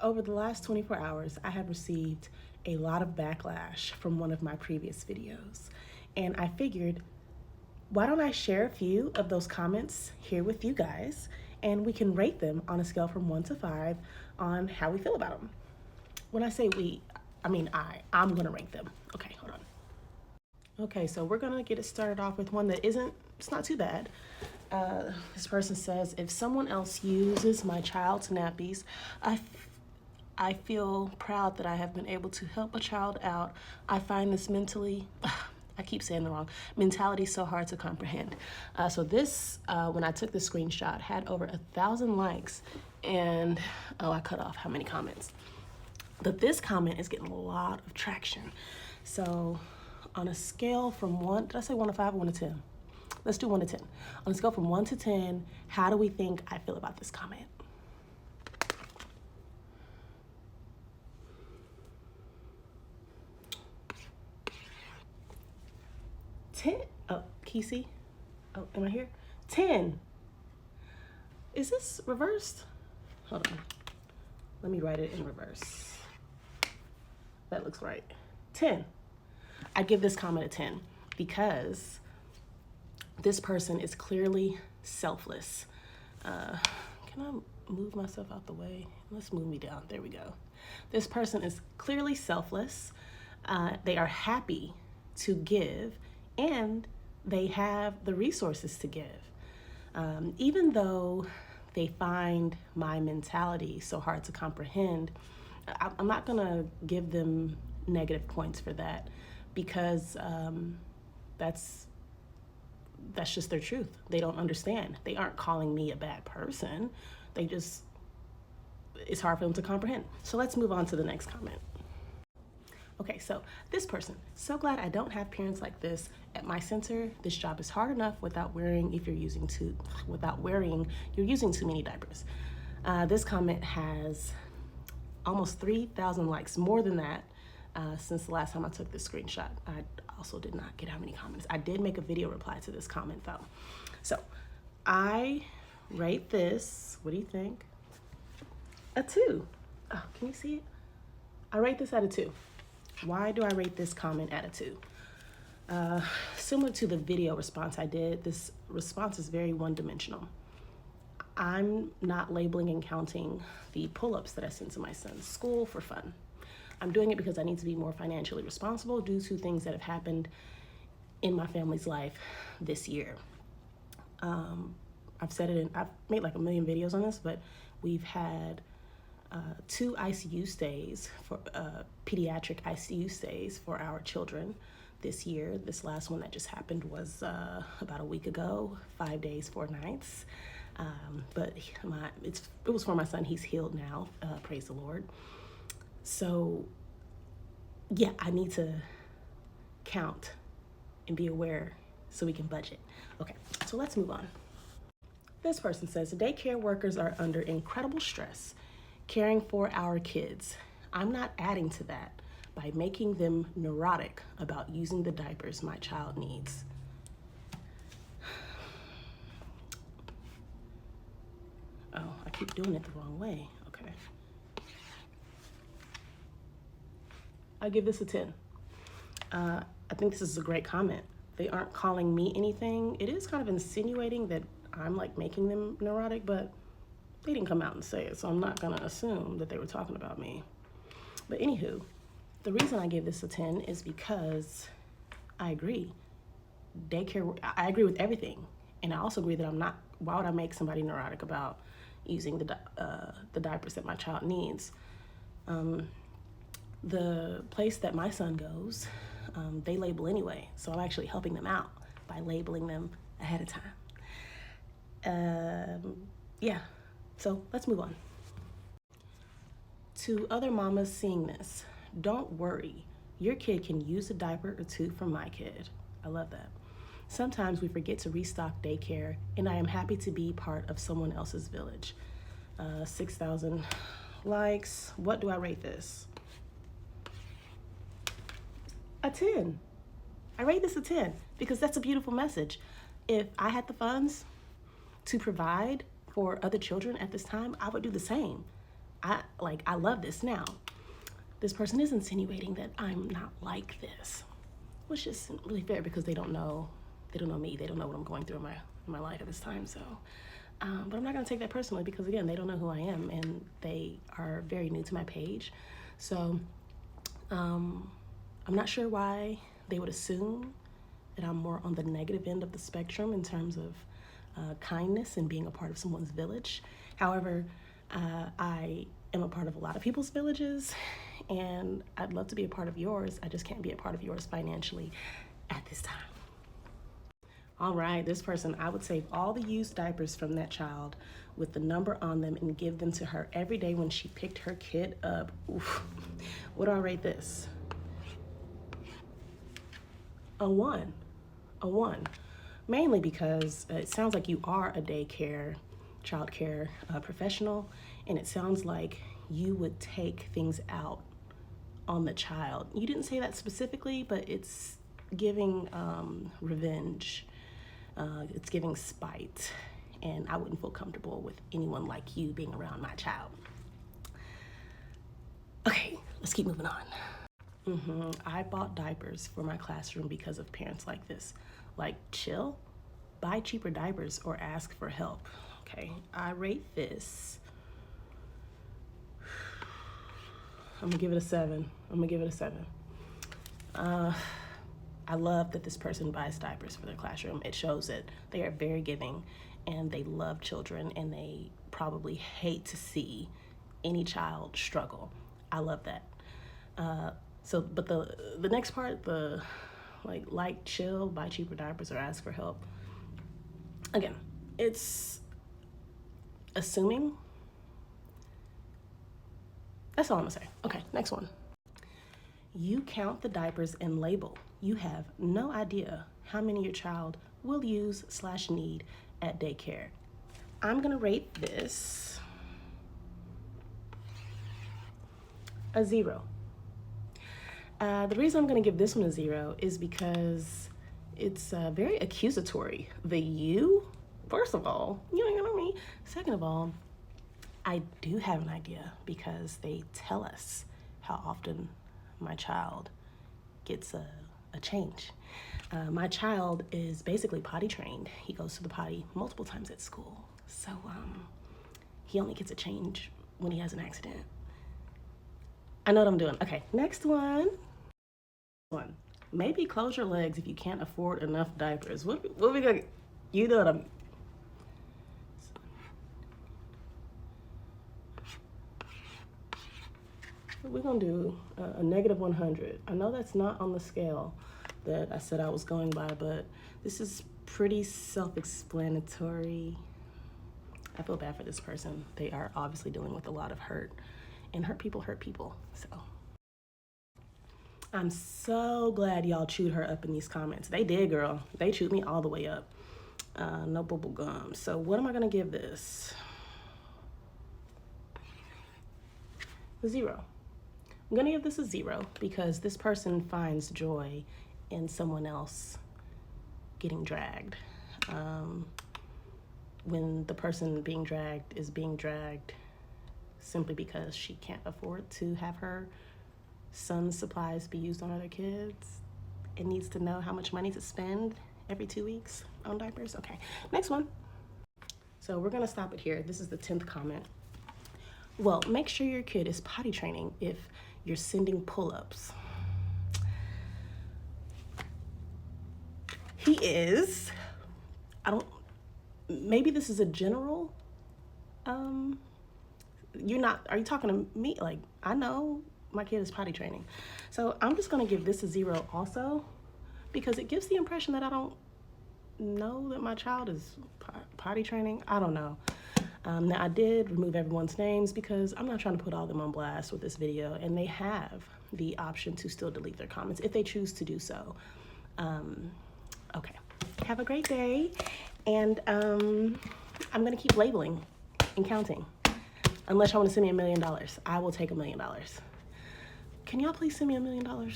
Over the last 24 hours, I have received a lot of backlash from one of my previous videos. And I figured, why don't I share a few of those comments here with you guys, and we can rate them on a scale from 1 to 5 on how we feel about them. When I say we, I mean I'm gonna rank them. Okay, hold on. Okay, so we're gonna get it started off with one that it's not too bad. This person says, if someone else uses my child's nappies, I feel proud that I have been able to help a child out. I find this I keep saying the wrong, mentality so hard to comprehend. So this, when I took the screenshot, had over 1,000 likes and, I cut off how many comments. But this comment is getting a lot of traction. So on a scale from 1, did I say 1 to 5 or 1 to 10? Let's do 1 to 10. On a scale from 1 to 10, how do we think I feel about this comment? 10. Oh, Kesey. Oh, am I here? 10. Is this reversed? Hold on. Let me write it in reverse. That looks right. 10. I give this comment a 10 because this person is clearly selfless. Can I move myself out the way? Let's move me down. There we go. This person is clearly selfless. They are happy to give, and they have the resources to give. Even though they find my mentality so hard to comprehend, I'm not gonna give them negative points for that because that's just their truth. They don't understand. They aren't calling me a bad person. It's hard for them to comprehend. So let's move on to the next comment. Okay, so this person, so glad I don't have parents like this at my center. This job is hard enough without worrying you're using too many diapers. This comment has almost 3,000 likes, more than that, since the last time I took this screenshot. I also did not get how many comments. I did make a video reply to this comment though. So I rate this, what do you think? A 2. Oh, can you see it? I rate this at a 2. Why do I rate this comment at a 2? Similar to the video response I did, this response is very one-dimensional. I'm not labeling and counting the pull-ups that I send to my son's school for fun. I'm doing it because I need to be more financially responsible due to things that have happened in my family's life this year. I've made like a million videos on this, but we've had 2 ICU stays, for pediatric ICU stays for our children this year. This last one that just happened was about a week ago, 5 days, 4 nights. But it was for my son. He's healed now, praise the Lord. So yeah, I need to count and be aware so we can budget. Okay, so let's move on. This person says, daycare workers are under incredible stress caring for our kids. I'm not adding to that by making them neurotic about using the diapers my child needs. Oh, I keep doing it the wrong way. Okay. I give this a 10. I think this is a great comment. They aren't calling me anything. It is kind of insinuating that I'm like making them neurotic, but they didn't come out and say it, so I'm not gonna assume that they were talking about me. But anywho, the reason I give this a 10 is because I agree. I agree with everything. And I also agree that why would I make somebody neurotic about using the diapers that my child needs? The place that my son goes, they label anyway, so I'm actually helping them out by labeling them ahead of time. Yeah, so let's move on. To other mamas seeing this, don't worry. Your kid can use a diaper or 2 from my kid. I love that. Sometimes we forget to restock daycare, and I am happy to be part of someone else's village. 6,000 likes. What do I rate this? A 10. I rate this a 10 because that's a beautiful message. If I had the funds to provide for other children at this time, I would do the same. I love this. Now, this person is insinuating that I'm not like this, which isn't really fair because they don't know me. They don't know what I'm going through in my life at this time. So, but I'm not gonna take that personally because again, they don't know who I am and they are very new to my page. So, I'm not sure why they would assume that I'm more on the negative end of the spectrum in terms of kindness and being a part of someone's village. However, I am a part of a lot of people's villages, and I'd love to be a part of yours. I just can't be a part of yours financially at this time. All right, this person, I would save all the used diapers from that child with the number on them and give them to her every day when she picked her kid up. Oof. What do I rate this? A 1. A 1. Mainly because it sounds like you are a daycare, child care professional, and it sounds like you would take things out on the child. You didn't say that specifically, but it's giving revenge. It's giving spite, and I wouldn't feel comfortable with anyone like you being around my child. Okay, let's keep moving on. I bought diapers for my classroom because of parents like this. Like, chill, buy cheaper diapers or ask for help. Okay, I rate this. I'm gonna give it a 7. I love that this person buys diapers for their classroom. It shows that they are very giving and they love children and they probably hate to see any child struggle. I love that. But the next part, the like chill, buy cheaper diapers or ask for help. Again, it's assuming. That's all I'm gonna say. Okay, next one. You count the diapers and label. You have no idea how many your child will use/need at daycare. I'm gonna rate this a 0. The reason I'm gonna give this one a 0 is because it's very accusatory. The you, first of all, you ain't gonna know me. Second of all, I do have an idea because they tell us how often my child gets a change. My child is basically potty trained. He goes to the potty multiple times at school. So he only gets a change when he has an accident. I know what I'm doing. Okay, next one. Maybe close your legs if you can't afford enough diapers. What we gonna, you know what I'm. We're gonna do a -100. I know that's not on the scale that I said I was going by, but this is pretty self-explanatory. I feel bad for this person. They are obviously dealing with a lot of hurt, and hurt people hurt people. So I'm so glad y'all chewed her up in these comments. They did, girl. They chewed me all the way up. No bubble gum. So what am I gonna give this? A 0. I'm gonna give this a 0 because this person finds joy in someone else getting dragged. When the person being dragged is being dragged simply because she can't afford to have her son's supplies be used on other kids, it needs to know how much money to spend every 2 weeks on diapers. Okay, next one. So we're gonna stop it here. This is the 10th comment. Well, make sure your kid is potty training if you're sending pull-ups. He is. Maybe this is a general, are you talking to me? Like, I know my kid is potty training. So I'm just gonna give this a 0 also because it gives the impression that I don't know that my child is potty training. I don't know. Now I did remove everyone's names because I'm not trying to put all of them on blast with this video, and they have the option to still delete their comments if they choose to do so. Okay, have a great day, and I'm gonna keep labeling and counting. Unless y'all wanna send me $1 million, I will take $1 million. Can y'all please send me $1 million?